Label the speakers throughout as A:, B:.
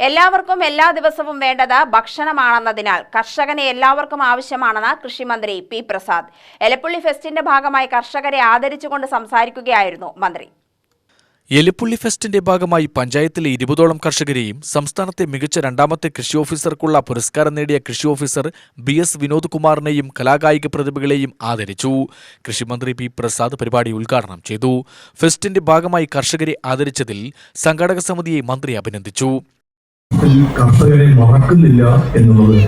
A: എല്ലാവർക്കും എല്ലാ ദിവസവും വേണ്ടത് ഭക്ഷണമാണെന്നതിനാൽ കർഷകനെ എല്ലാവർക്കും ആവശ്യമാണെന്ന് കൃഷിമന്ത്രി പി പ്രസാദ്. എലപ്പുള്ളി ഫെസ്റ്റിന്റെ ഭാഗമായി കർഷകരെ ആദരിച്ചുകൊണ്ട് സംസാരിക്കുകയായിരുന്നു മന്ത്രി.
B: എലിപ്പുള്ളി ഫെസ്റ്റിന്റെ ഭാഗമായി പഞ്ചായത്തിലെ 20ഓളം കർഷകരെയും സംസ്ഥാനത്തെ മികച്ച രണ്ടാമത്തെ കൃഷി ഓഫീസർക്കുള്ള പുരസ്കാരം നേടിയ കൃഷി ഓഫീസർ BS വിനോദ് കുമാറിനെയും കലാകായിക പ്രതിഭകളെയും ആദരിച്ചു. കൃഷിമന്ത്രി പി പ്രസാദ് പരിപാടി ഉദ്ഘാടനം ചെയ്തു. ഫെസ്റ്റിന്റെ ഭാഗമായി കർഷകരെ ആദരിച്ചതിൽ സംഘാടക സമിതിയെ മന്ത്രി അഭിനന്ദിച്ചു.
C: കർഷകരെ മറക്കുന്നില്ല എന്നുള്ളത്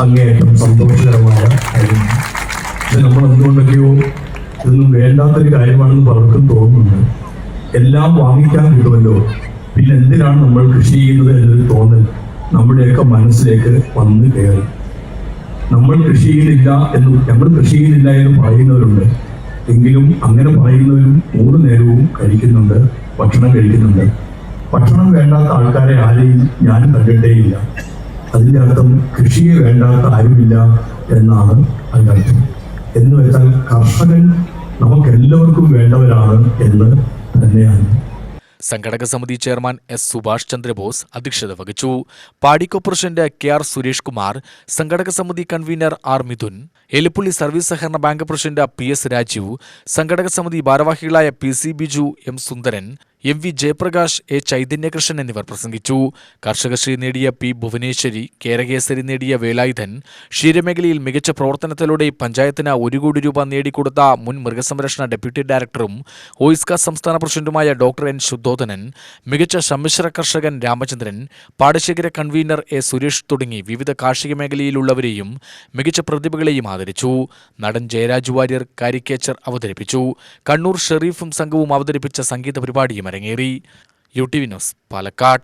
C: അങ്ങേയറ്റം സന്തോഷകരമായ കാര്യമാണ്. നമ്മൾ എന്തുകൊണ്ടൊക്കെയോ ഇതൊന്നും വേണ്ടാത്തൊരു കാര്യമാണെന്ന് പലർക്കും തോന്നുന്നുണ്ട്. എല്ലാം വാങ്ങിക്കാൻ കിട്ടുമല്ലോ, പിന്നെ എന്തിനാണ് നമ്മൾ കൃഷി ചെയ്യുന്നത് എന്നൊരു തോന്നൽ നമ്മുടെയൊക്കെ മനസ്സിലേക്ക് വന്ന് കയറി. നമ്മൾ കൃഷി ചെയ്യുന്നില്ല എന്ന് പറയുന്നവരുണ്ട്. എങ്കിലും അങ്ങനെ പറയുന്നവരും 3 നേരവും കഴിക്കുന്നുണ്ട്, ഭക്ഷണം കഴിക്കുന്നുണ്ട്. ഭക്ഷണം വേണ്ടാത്ത ആൾക്കാരെ ആരെയും ഞാൻ കണ്ടിട്ടേയില്ല. അതിൻ്റെ അർത്ഥം കൃഷിയെ വേണ്ടാത്ത ആരുമില്ല എന്നാണ് അതിൻ്റെ അർത്ഥം. എന്ന് വെച്ചാൽ കർഷകൻ നമുക്കെല്ലാവർക്കും വേണ്ടവരാണ് എന്ന് തന്നെയാണ്.
B: സംഘടക സമിതി ചെയർമാൻ S. സുഭാഷ് ചന്ദ്രബോസ് അധ്യക്ഷത വഹിച്ചു. പാടിക്കോ പ്രസിഡന്റ് KR സുരേഷ് കുമാർ, സംഘടക സമിതി കൺവീനർ R. മിഥുൻ, എലിപ്പുള്ളി സർവീസ് സഹകരണ ബാങ്ക് പ്രസിഡന്റ് PS. രാജീവ്, സംഘടക സമിതി ഭാരവാഹികളായ PC. Biju, M. Sundaran, MV. Jayaprakash, A. ചൈതന്യകൃഷ്ണൻ എന്നിവർ പ്രസംഗിച്ചു. കർഷകശ്രീ നേടിയ P. ഭുവനേശ്വരി, കേരകേസരി നേടിയ വേലായുധൻ, ക്ഷീരമേഖലയിൽ മികച്ച പ്രവർത്തനത്തിലൂടെ പഞ്ചായത്തിന് 1 കോടി രൂപ നേടിക്കൊടുത്ത മുൻ മൃഗസംരക്ഷണ ഡെപ്യൂട്ടി ഡയറക്ടറും OISCA സംസ്ഥാന പ്രസിഡന്റുമായ ഡോക്ടർ N. ശുദ്ധോധനൻ, മികച്ച സമ്മിശ്ര കർഷകൻ രാമചന്ദ്രൻ, പാടശേഖര കൺവീനർ A. സുരേഷ് തുടങ്ങി വിവിധ കാർഷിക മേഖലയിലുള്ളവരെയും മികച്ച പ്രതിഭകളെയും ആദരിച്ചു. നടൻ ജയരാജ് വാര്യർ കാരിക്കേച്ചർ അവതരിപ്പിച്ചു. കണ്ണൂർ ഷെരീഫും സംഘവും അവതരിപ്പിച്ച സംഗീത പരിപാടിയും അരങ്ങേറി. UTV news, Palakkad.